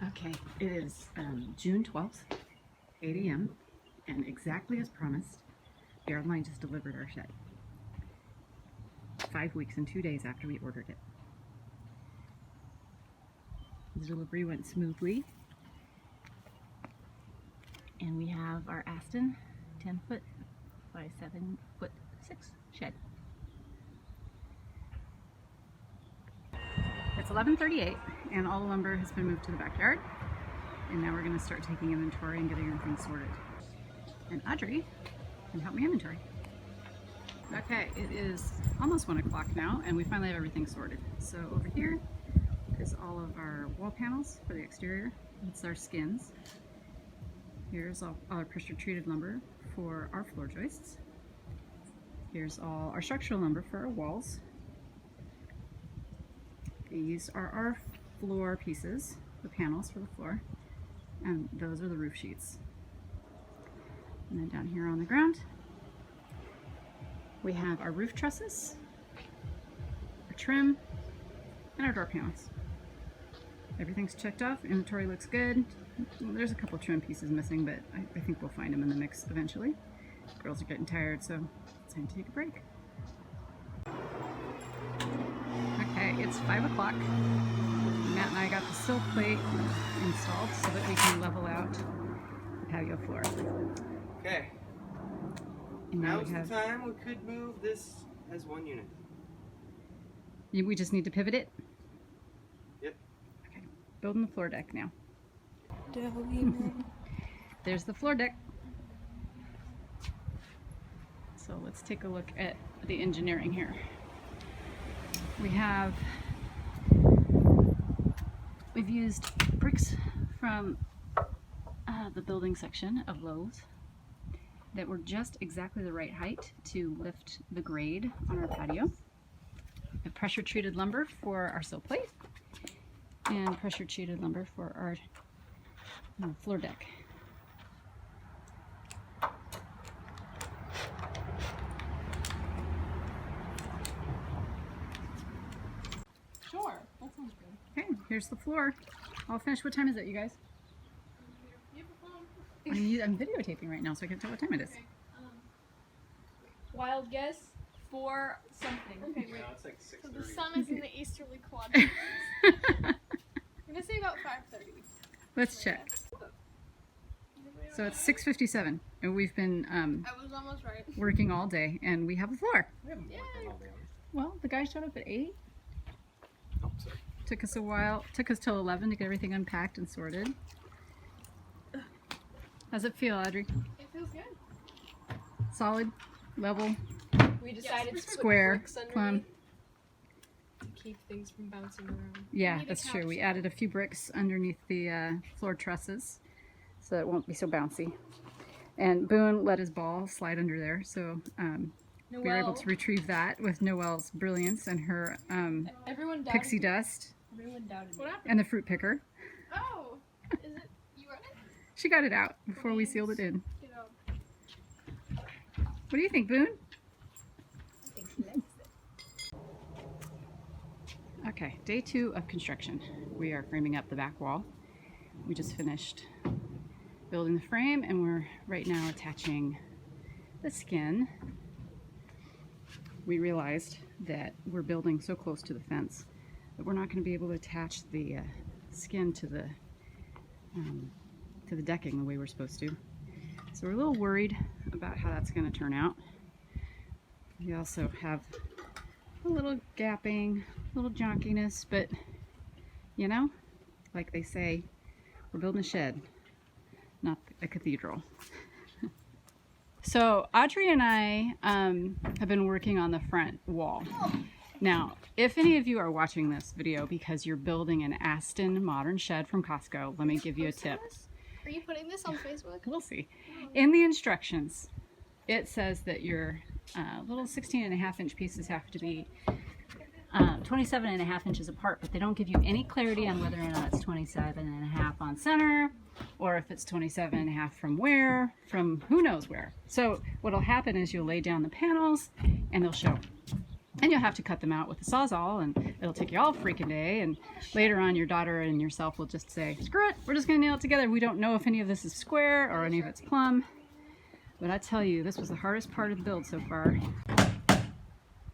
Okay, it is June 12th, 8 a.m. and exactly as promised, the airline just delivered our shed. 5 weeks and 2 days after we ordered it. The delivery went smoothly, and we have our Aston 10-foot by 7'6" shed. It's 11:38 and all the lumber has been moved to the backyard, and now we're going to start taking inventory and getting everything sorted. And Audrey can help me inventory. Okay, it is almost 1 o'clock now and we finally have everything sorted. So over here is all of our wall panels for the exterior. It's our skins. Here's all our pressure treated lumber for our floor joists. Here's all our structural lumber for our walls. These are our floor pieces, the panels for the floor, and those are the roof sheets. And then down here on the ground, we have our roof trusses, our trim, and our door panels. Everything's checked off, inventory looks good. There's a couple trim pieces missing, but I think we'll find them in the mix eventually. Girls are getting tired, so it's time to take a break. Okay, it's 5 o'clock. Matt and I got the sill plate installed so that we can level out the patio floor. Okay. And Now's the time we could move this as one unit. We just need to pivot it? Yep. Okay, building the floor deck now. There's the floor deck. So let's take a look at the engineering here. We've used bricks from the building section of Lowe's that were just exactly the right height to lift the grade on our patio. A pressure treated lumber for our sill plate and pressure treated lumber for our floor deck. Sure, that sounds good. Okay, here's the floor. All finished. What time is it, you guys? You have a phone? I'm videotaping right now, so I can tell what time it is. Okay. Wild guess, 4 something. Okay, wait. It's like So the sun is in the easterly quadrant. Okay. I'm gonna say about 5:30. Let's check. So it's 6:57, and we've been I was almost right. working all day, and we have a floor. Yay! Well, the guy showed up at 8. Oh, sorry. Took us a while. Took us till 11 to get everything unpacked and sorted. How's it feel, Audrey? It feels good. Solid, level, We decided to square, put bricks plumb. underneath to keep things from bouncing around. Yeah, need a that's true. couch. We added a few bricks underneath the floor trusses so it won't be so bouncy. And Boone let his ball slide under there, so we were able to retrieve that with Noelle's brilliance and her Everyone doubted pixie me. dust Everyone doubted me. and the fruit picker. Oh, is it? You got it? She got it out before we sealed it in. Get out. What do you think, Boone? I think he likes it. Okay, day 2 of construction. We are framing up the back wall. We just finished building the frame, and we're right now attaching the skin. We realized that we're building so close to the fence that we're not going to be able to attach the skin to the decking the way we're supposed to. So we're a little worried about how that's going to turn out. We also have a little gapping, a little junkiness, but you know, like they say, we're building a shed, not a cathedral. So Audrey and I have been working on the front wall. Now, if any of you are watching this video because you're building an Aston modern shed from Costco, let me give you a tip. Are you putting this on Facebook? We'll see. In the instructions, it says that your little 16.5-inch pieces have to be 27.5 inches apart, but they don't give you any clarity on whether or not it's 27.5 on center, or if it's 27.5 from where, from who knows where. So what'll happen is you'll lay down the panels and they'll show And you'll have to cut them out with a Sawzall, and it'll take you all freaking day. And later on, your daughter and yourself will just say, screw it, we're just gonna nail it together. We don't know if any of this is square or any of it's plumb. But I tell you, this was the hardest part of the build so far.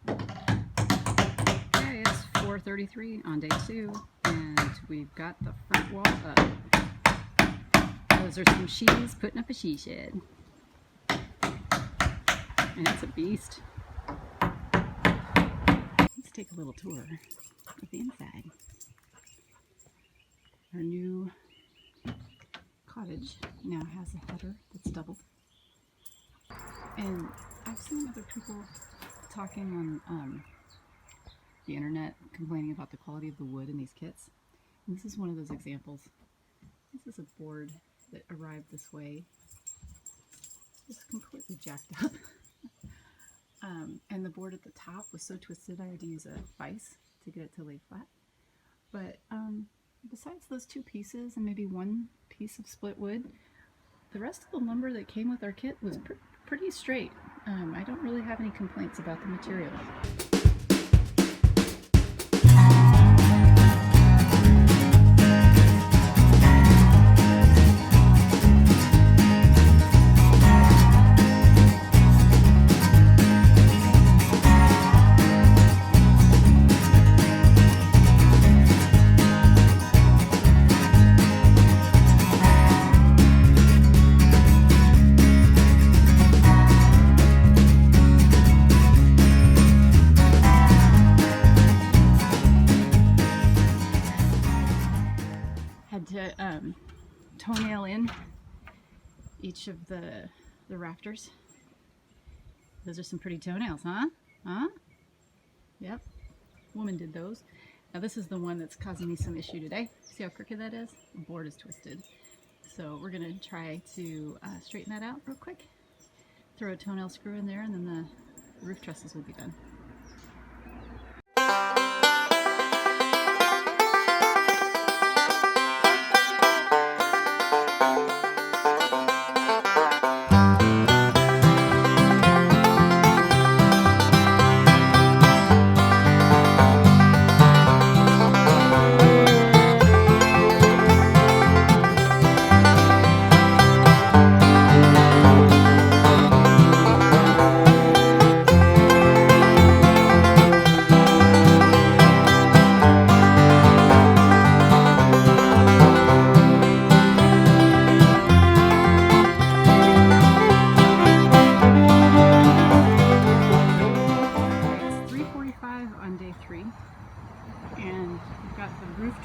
Okay, it's 4:33 on day 2, and we've got the front wall up. Those are some she's putting up a she shed. And it's a beast. Let's take a little tour of the inside. Our new cottage now has a header that's doubled. And I've seen other people talking on the internet complaining about the quality of the wood in these kits. And this is one of those examples. This is a board that arrived this way. It's completely jacked up. And the board at the top was so twisted I had to use a vise to get it to lay flat. But besides those 2 pieces and maybe 1 piece of split wood, the rest of the lumber that came with our kit was pretty straight. I don't really have any complaints about the material. To toenail in each of the rafters. Those are some pretty toenails, huh? Huh? Yep. Woman did those. Now this is the one that's causing me some issue today. See how crooked that is? The board is twisted. So we're gonna try to straighten that out real quick. Throw a toenail screw in there, and then the roof trusses will be done.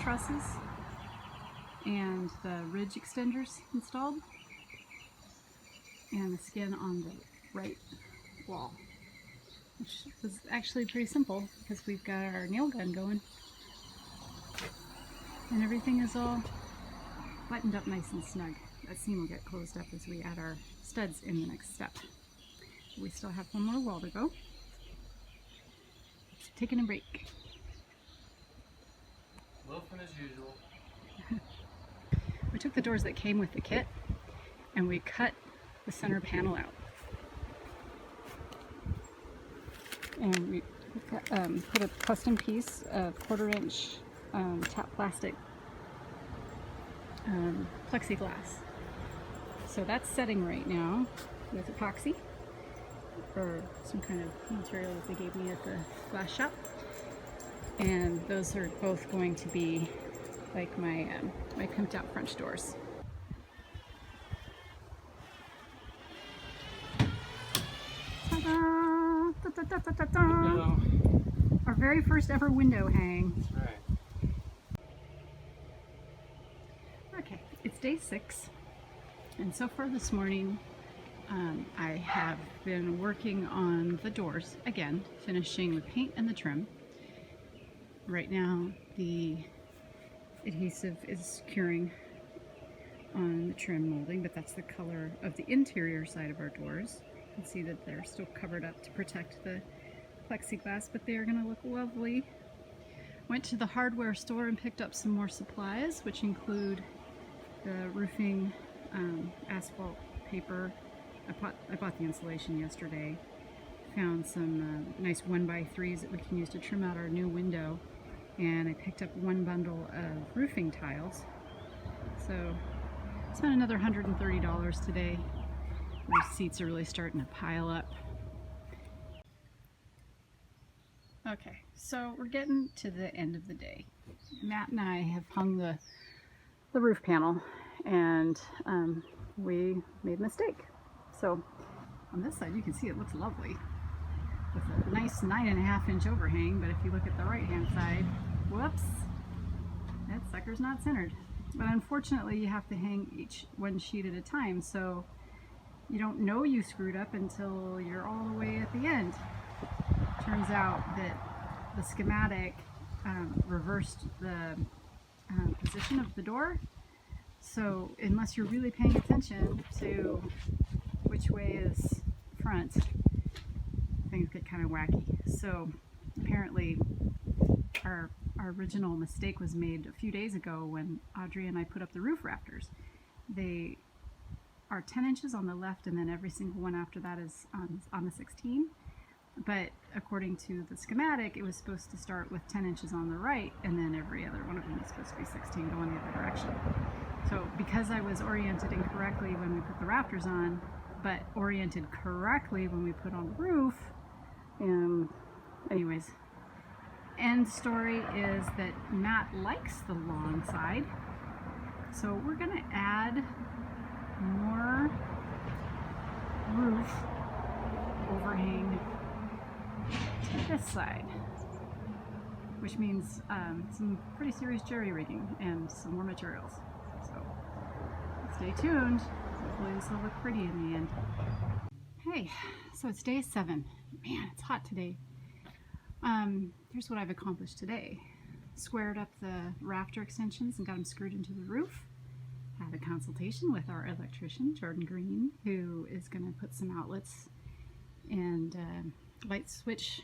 Trusses and the ridge extenders installed, and the skin on the right wall, which was actually pretty simple because we've got our nail gun going and everything is all buttoned up nice and snug. That seam will get closed up as we add our studs in the next step. We still have one more wall to go. Taking a break. Loafing as usual. We took the doors that came with the kit and we cut the center panel out. And we put a custom piece of 1/4 inch tap plastic plexiglass. So that's setting right now with epoxy or some kind of material that they gave me at the glass shop. And those are both going to be like my my pimped out French doors. Ta-da! Ta-ta-ta-ta-ta! No. Our very first ever window hang. That's right. Okay, it's day 6, and so far this morning I have been working on the doors again, finishing the paint and the trim. Right now the adhesive is curing on the trim molding, but that's the color of the interior side of our doors. You can see that they're still covered up to protect the plexiglass, but they are going to look lovely. Went to the hardware store and picked up some more supplies, which include the roofing asphalt paper. I bought the insulation yesterday. found some nice 1x3s that we can use to trim out our new window, and I picked up one bundle of roofing tiles. So I spent another $130 today. Receipts are really starting to pile up. Okay, so we're getting to the end of the day. Matt and I have hung the roof panel, and we made a mistake. So on this side you can see it looks lovely with a nice 9.5-inch overhang, but if you look at the right hand side, whoops, that sucker's not centered. But unfortunately you have to hang each one sheet at a time, so you don't know you screwed up until you're all the way at the end. Turns out that the schematic reversed the position of the door, so unless you're really paying attention to which way is front, things get kind of wacky. So apparently our original mistake was made a few days ago when Audrey and I put up the roof rafters. They are 10 inches on the left, and then every single one after that is on the 16. But according to the schematic, it was supposed to start with 10 inches on the right, and then every other one of them was supposed to be 16 going the other direction. So because I was oriented incorrectly when we put the rafters on, but oriented correctly when we put on the roof, anyways, end story is that Matt likes the long side, so we're gonna add more roof overhang to this side, which means some pretty serious jerry rigging and some more materials. So stay tuned. Hopefully this will look pretty in the end. Hey, so it's day 7. Man, it's hot today. Here's what I've accomplished today. Squared up the rafter extensions and got them screwed into the roof. Had a consultation with our electrician, Jordan Green, who is going to put some outlets and light switch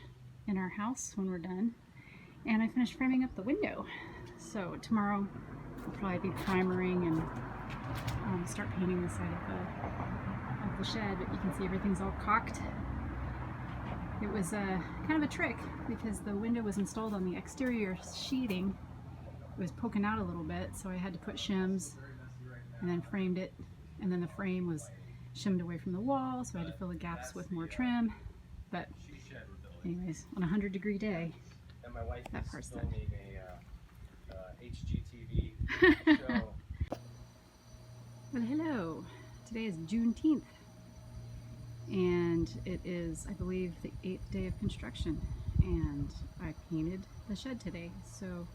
in our house when we're done. And I finished framing up the window. So tomorrow I'll probably be primering and start painting the side of the shed, but you can see everything's all caulked. It was kind of a trick because the window was installed on the exterior sheeting. It was poking out a little bit, so I had to put shims and then framed it, and then the frame was shimmed away from the wall, so I had to fill the gaps with more trim. But anyways, on a 100-degree day, And my wife that is part's done. filming a HGTV show. Well, hello. Today is Juneteenth, and it is, I believe, the 8th day of construction, and I painted the shed today, so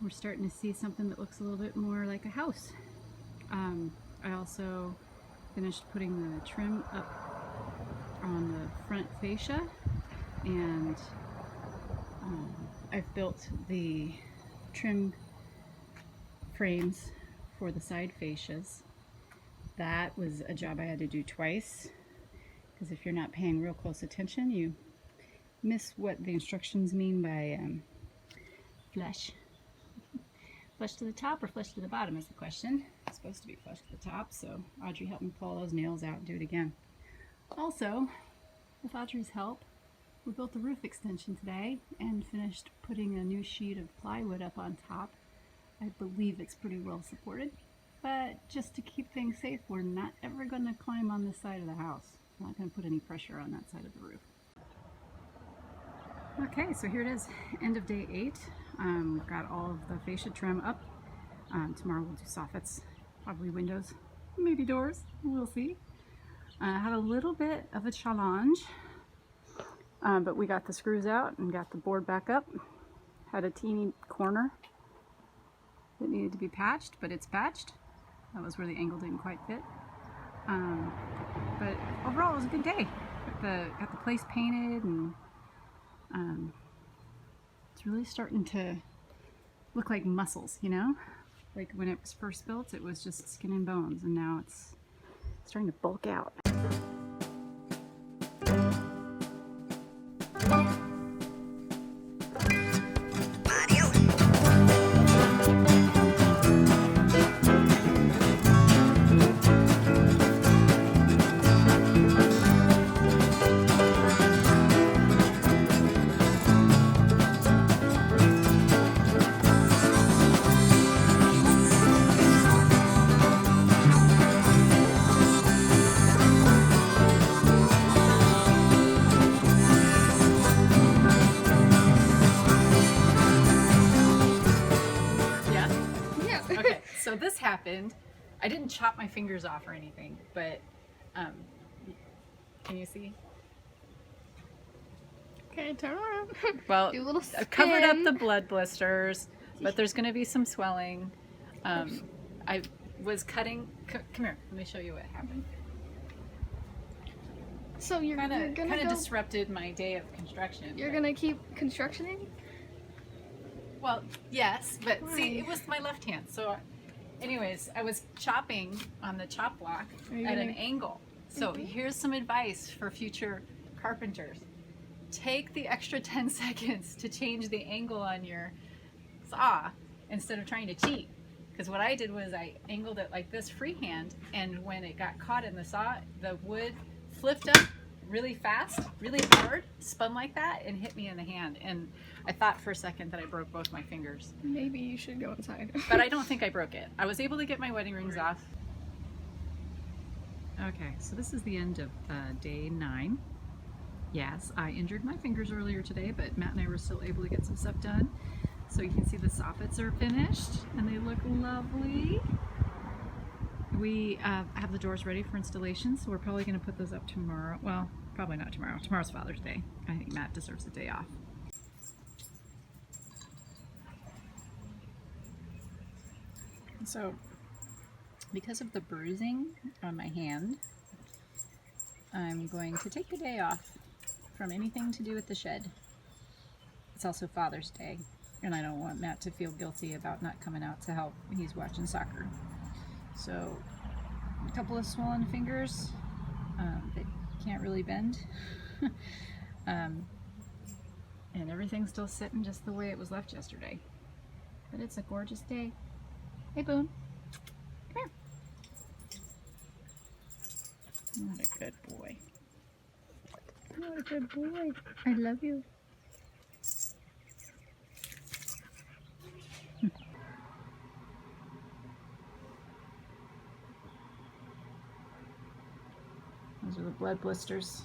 we're starting to see something that looks a little bit more like a house. I also finished putting the trim up on the front fascia, and I've built the trim frames for the side fascias. That was a job I had to do twice, because if you're not paying real close attention, you miss what the instructions mean by flush. Flush to the top or flush to the bottom is the question. It's supposed to be flush to the top, so Audrey helped me pull those nails out and do it again. Also, with Audrey's help, we built the roof extension today and finished putting a new sheet of plywood up on top. I believe it's pretty well supported, but just to keep things safe, we're not ever going to climb on this side of the house. I'm not going to put any pressure on that side of the roof. Okay, so here it is, end of day 8. We've got all of the fascia trim up. Tomorrow we'll do soffits, probably windows, maybe doors, we'll see. Had a little bit of a challenge, but we got the screws out and got the board back up. Had a teeny corner that needed to be patched, but it's patched. That was where the angle didn't quite fit. But overall it was a good day. Got the place painted, and it's really starting to look like muscles, you know? Like when it was first built, it was just skin and bones, and now it's starting to bulk out. Okay, so this happened. I didn't chop my fingers off or anything, but can you see? Okay, turn around. Well, Do a little I covered up spin. the blood blisters, but there's going to be some swelling. I was cutting. Come here. Let me show you what happened. So you're Kind gonna of go. disrupted my day of construction. You're but- gonna keep constructioning. Well, yes, but see, Why? it was my left hand. So, anyways, I was chopping on the chop block Are you at an gonna- angle. So Mhm. here's some advice for future carpenters. Take the extra 10 seconds to change the angle on your saw instead of trying to cheat. Because what I did was I angled it like this freehand, and when it got caught in the saw, the wood flipped up really fast, really hard, spun like that, and hit me in the hand. And I thought for a second that I broke both my fingers. Maybe you should go inside. But I don't think I broke it. I was able to get my wedding rings off. Okay, so this is the end of day 9. Yes, I injured my fingers earlier today, but Matt and I were still able to get some stuff done. So you can see the soffits are finished and they look lovely. We have the doors ready for installation, so we're probably going to put those up tomorrow. Well, probably not tomorrow. Tomorrow's Father's Day. I think Matt deserves a day off. So, because of the bruising on my hand, I'm going to take the day off from anything to do with the shed. It's also Father's Day, and I don't want Matt to feel guilty about not coming out to help. He's watching soccer. So, a couple of swollen fingers that can't really bend. And everything's still sitting just the way it was left yesterday. But it's a gorgeous day. Hey, Boone. Come here. What a good boy. What a good boy. I love you. Those are the blood blisters.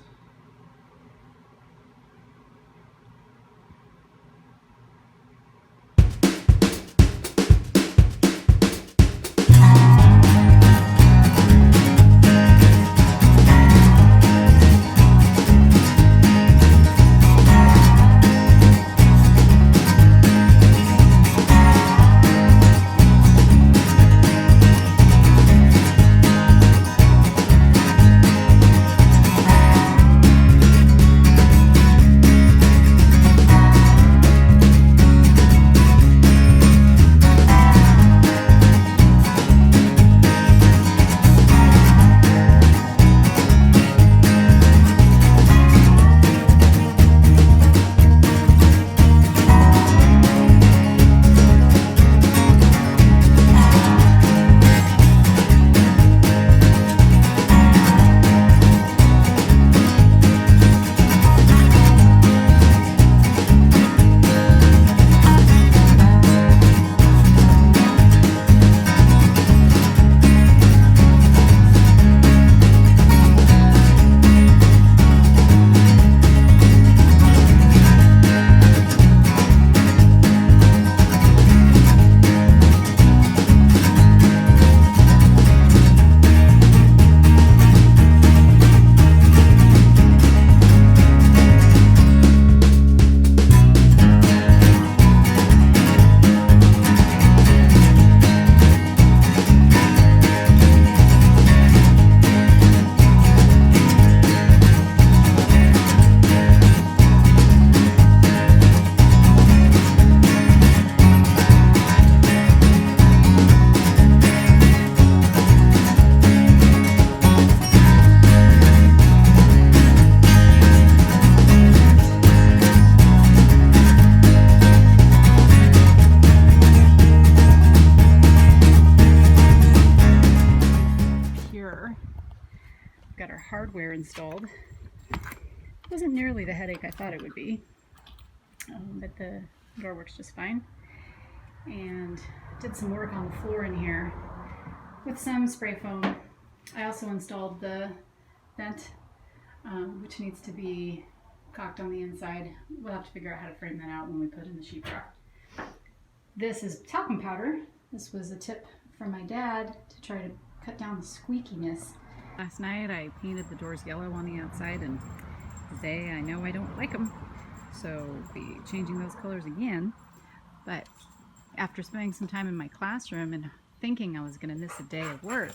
Got our hardware installed. Wasn't nearly the headache I thought it would be, but the door works just fine. And did some work on the floor in here with some spray foam. I also installed the vent, which needs to be caulked on the inside. We'll have to figure out how to frame that out when we put in the sheetrock. This is talcum powder This was a tip from my dad to try to cut down the squeakiness. Last night I painted the doors yellow on the outside, and today I know I don't like them, so I'll be changing those colors again. But after spending some time in my classroom and thinking I was going to miss a day of work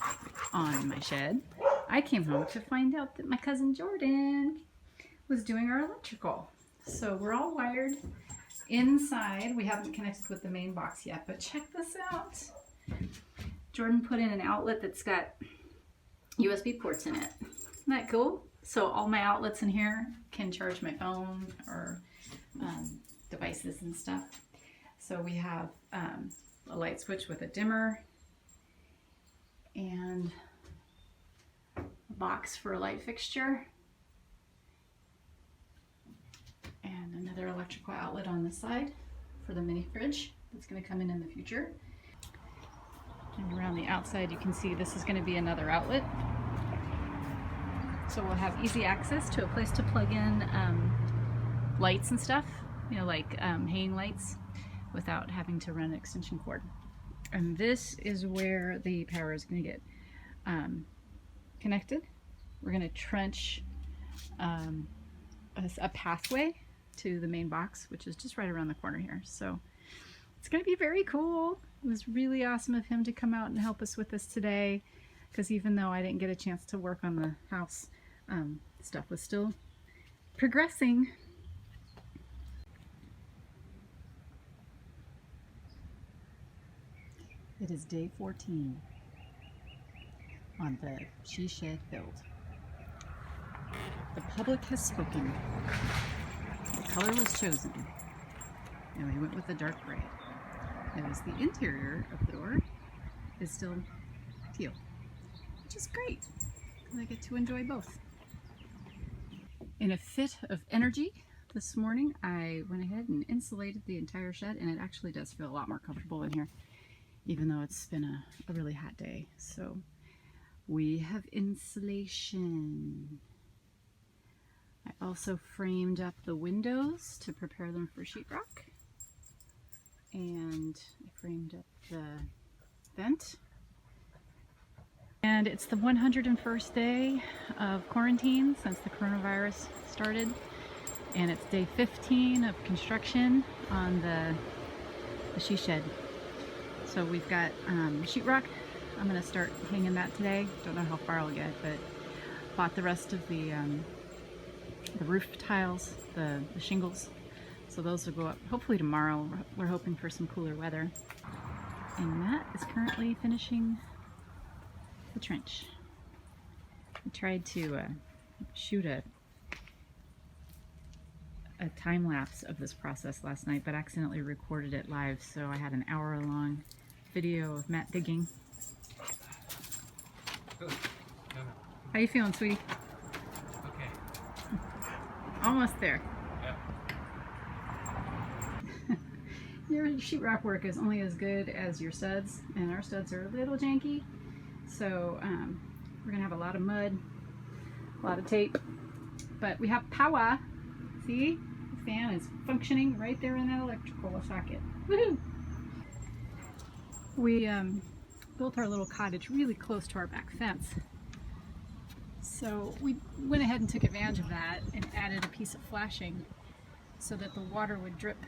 on my shed, I came home to find out that my cousin Jordan was doing our electrical. So we're all wired inside. We haven't connected with the main box yet, but check this out. Jordan put in an outlet that's got USB ports in it. Isn't that cool? So all my outlets in here can charge my phone or devices and stuff. So we have a light switch with a dimmer and a box for a light fixture and another electrical outlet on the side for the mini fridge that's going to come in the future. And around the outside you can see this is going to be another outlet. So we'll have easy access to a place to plug in lights and stuff, you know, like hanging lights, without having to run an extension cord. And this is where the power is going to get connected. We're going to trench a pathway to the main box, which is just right around the corner here. So it's going to be very cool. It was really awesome of him to come out and help us with this today, because even though I didn't get a chance to work on the house, stuff was still progressing. It is day 14 on the she shed build. The public has spoken. The color was chosen, and we went with the dark gray. Notice the interior of the door is still teal, which is great, because I get to enjoy both. In a fit of energy this morning, I went ahead and insulated the entire shed, and it actually does feel a lot more comfortable in here, even though it's been a really hot day. So we have insulation. I also framed up the windows to prepare them for sheetrock, and I framed up the vent. And it's the 101st day of quarantine since the coronavirus started, and it's day 15 of construction on the she shed. So we've got sheetrock. I'm going to start hanging that today. Don't know how far I'll get, but bought the rest of the roof tiles, the shingles. So those will go up hopefully tomorrow. We're hoping for some cooler weather. And Matt is currently finishing the trench. I tried to shoot a time lapse of this process last night, but accidentally recorded it live, so I had an hour-long video of Matt digging. Good. No. How you feeling, sweetie? Okay. Almost there. Yeah. Your sheetrock work is only as good as your studs, and our studs are a little janky, so we're gonna have a lot of mud, a lot of tape, but we have power. See, the fan is functioning right there in that electrical socket. Woohoo! We built our little cottage really close to our back fence, so we went ahead and took advantage of that and added a piece of flashing so that the water would drip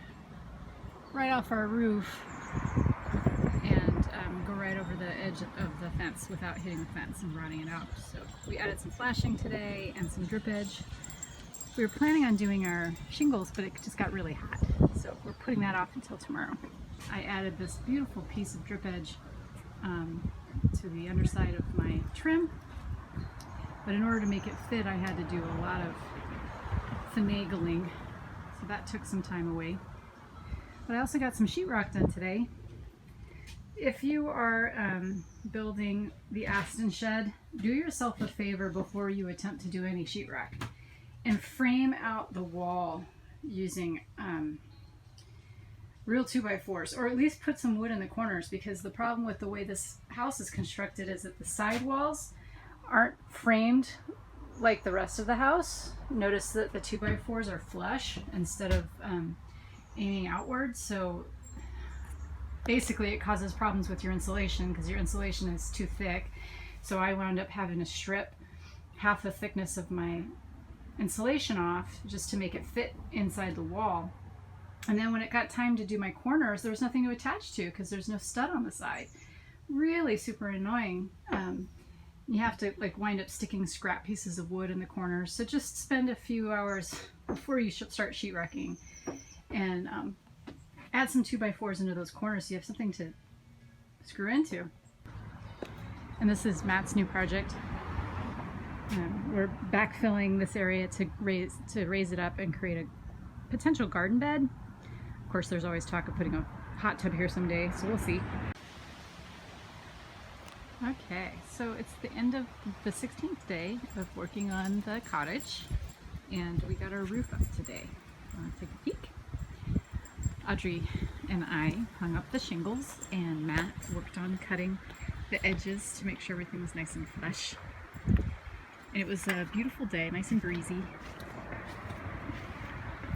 right off our roof and go right over the edge of the fence without hitting the fence and rotting it out. So we added some flashing today and some drip edge. We were planning on doing our shingles, but it just got really hot, so we're putting that off until tomorrow. I added this beautiful piece of drip edge to the underside of my trim, but in order to make it fit, I had to do a lot of finagling, so that took some time away. But I also got some sheetrock done today. If you are building the Aston shed, do yourself a favor before you attempt to do any sheetrock and frame out the wall using real 2x4s, or at least put some wood in the corners, because the problem with the way this house is constructed is that the side walls aren't framed like the rest of the house. Notice that the 2x4s are flush instead of aiming outward, so basically it causes problems with your insulation because your insulation is too thick. So I wound up having to strip half the thickness of my insulation off just to make it fit inside the wall. And then when it got time to do my corners, there was nothing to attach to because there's no stud on the side. Really super annoying. You have to like wind up sticking scrap pieces of wood in the corners. So just spend a few hours before you start sheetrocking and add some 2x4s into those corners so you have something to screw into. And this is Matt's new project. We're backfilling this area to raise it up and create a potential garden bed. Of course, there's always talk of putting a hot tub here someday, so we'll see. Okay, so it's the end of the 16th day of working on the cottage, and we got our roof up today. Want to take a peek? Audrey and I hung up the shingles, and Matt worked on cutting the edges to make sure everything was nice and flush. And it was a beautiful day, nice and breezy.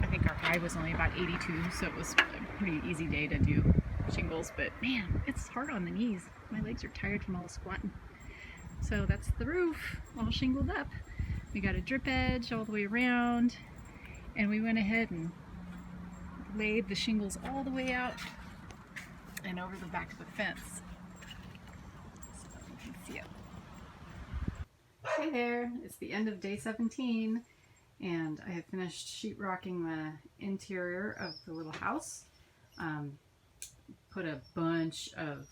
I think our high was only about 82, so it was a pretty easy day to do shingles, but man, it's hard on the knees. My legs are tired from all the squatting. So that's the roof, all shingled up. We got a drip edge all the way around, and we went ahead and laid the shingles all the way out and over the back of the fence. So you can see it. Hey there, it's the end of day 17, and I have finished sheetrocking the interior of the little house. Put a bunch of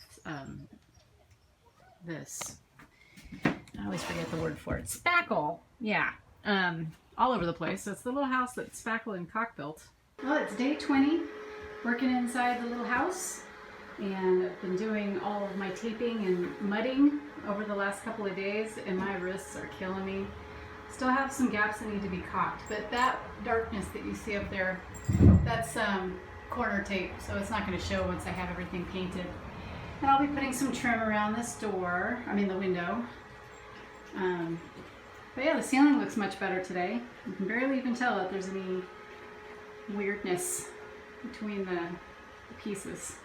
this, I always forget the word for it, spackle, yeah, all over the place. So it's the little house that Spackle and Cock built. Well, it's day 20, working inside the little house, and I've been doing all of my taping and mudding over the last couple of days, and my wrists are killing me. Still have some gaps that need to be caulked, but that darkness that you see up there, that's corner tape, so it's not going to show once I have everything painted. And I'll be putting some trim around this door, the window. But yeah, the ceiling looks much better today. You can barely even tell that there's any weirdness between the pieces.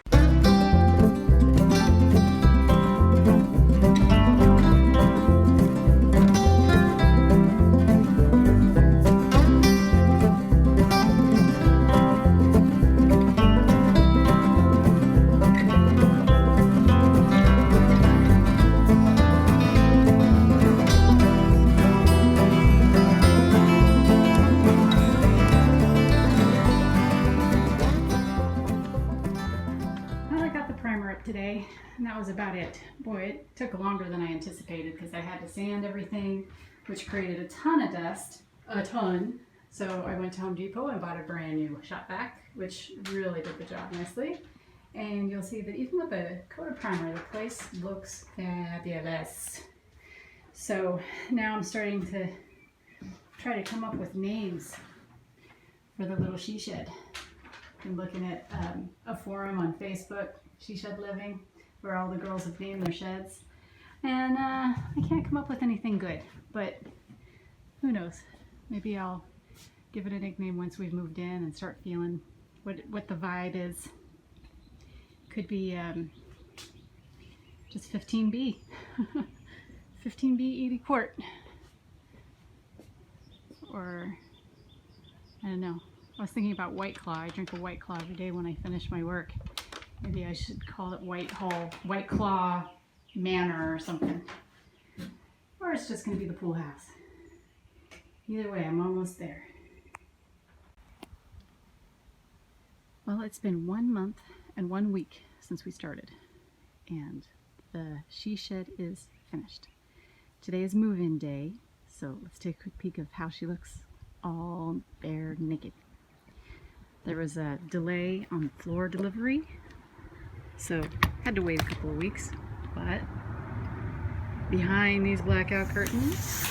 Today, and that was about it. Boy, it took longer than I anticipated because I had to sand everything, which created a ton of dust, a ton. So I went to Home Depot and bought a brand new shop vac, which really did the job nicely. And you'll see that even with a coat of primer, the place looks fabulous. So now I'm starting to try to come up with names for the little she shed. I'm looking at a forum on Facebook, She Shed Living, where all the girls have named their sheds. And I can't come up with anything good, but who knows? Maybe I'll give it a nickname once we've moved in and start feeling what the vibe is. Could be just 15B. 15B 80 quart. Or, I don't know. I was thinking about White Claw. I drink a White Claw every day when I finish my work. Maybe I should call it White Claw Manor or something. Or it's just going to be the pool house. Either way, I'm almost there. Well, it's been 1 month and 1 week since we started, and the she shed is finished. Today is move-in day, so let's take a quick peek of how she looks all bare naked. There was a delay on floor delivery, so had to wait a couple of weeks, but behind these blackout curtains,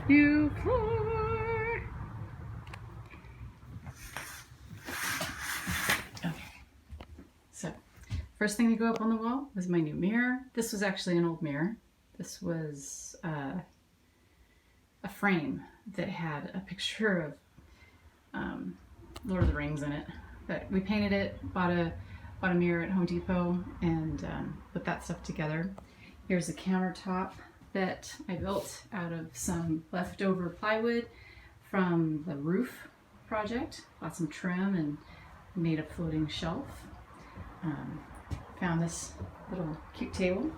new floor. Okay, so first thing to go up on the wall was my new mirror. This was actually an old mirror. This was a frame that had a picture of Lord of the Rings in it, but we painted it, bought a bought a mirror at Home Depot and put that stuff together. Here's a countertop that I built out of some leftover plywood from the roof project. Bought some trim and made a floating shelf. Found this little cute table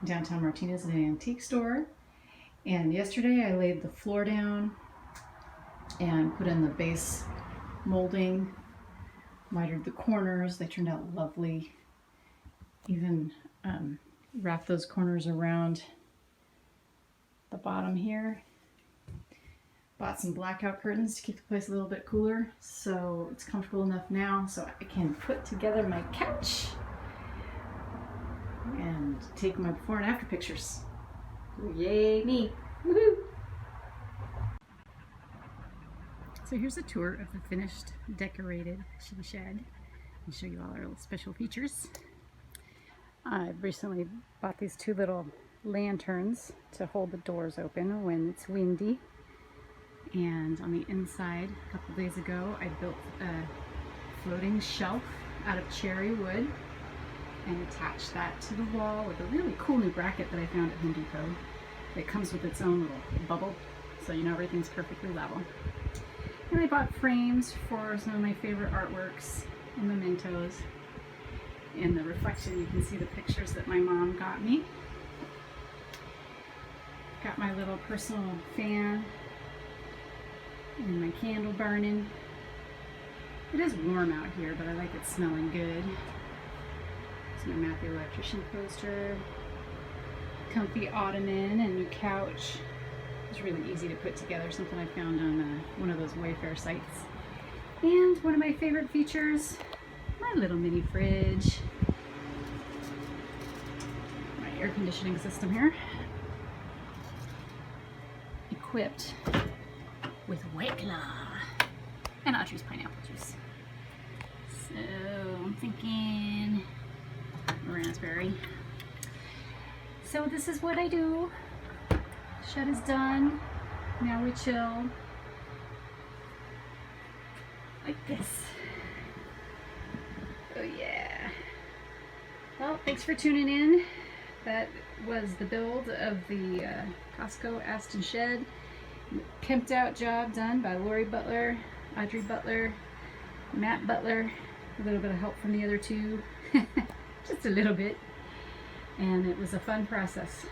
in downtown Martinez at an antique store. And yesterday I laid the floor down and put in the base molding, mitered the corners. They turned out lovely. Even wrapped those corners around the bottom here. Bought some blackout curtains to keep the place a little bit cooler, so it's comfortable enough now so I can put together my couch and take my before and after pictures. Ooh, yay me! Woohoo! So here's a tour of the finished, decorated shed. I'll show you all our little special features. I've recently bought these two little lanterns to hold the doors open when it's windy. And on the inside, a couple days ago, I built a floating shelf out of cherry wood and attached that to the wall with a really cool new bracket that I found at Home Depot. It comes with its own little bubble, so you know everything's perfectly level. And I bought frames for some of my favorite artworks and mementos. In the reflection, you can see the pictures that my mom got me. Got my little personal fan and my candle burning. It is warm out here, but I like it smelling good. It's my Matthew Electrician poster. Comfy ottoman and new couch. It's really easy to put together, something I found on one of those Wayfair sites. And one of my favorite features, my little mini fridge. My air conditioning system here. Equipped with White Claw and Audrey's pineapple juice. So I'm thinking raspberry. So this is what I do. Shed is done. Now we chill. Like this. Oh yeah. Well, thanks for tuning in. That was the build of the Costco Aston Shed. Pimped out job done by Lori Butler, Audrey Butler, Matt Butler. A little bit of help from the other two. Just a little bit. And it was a fun process.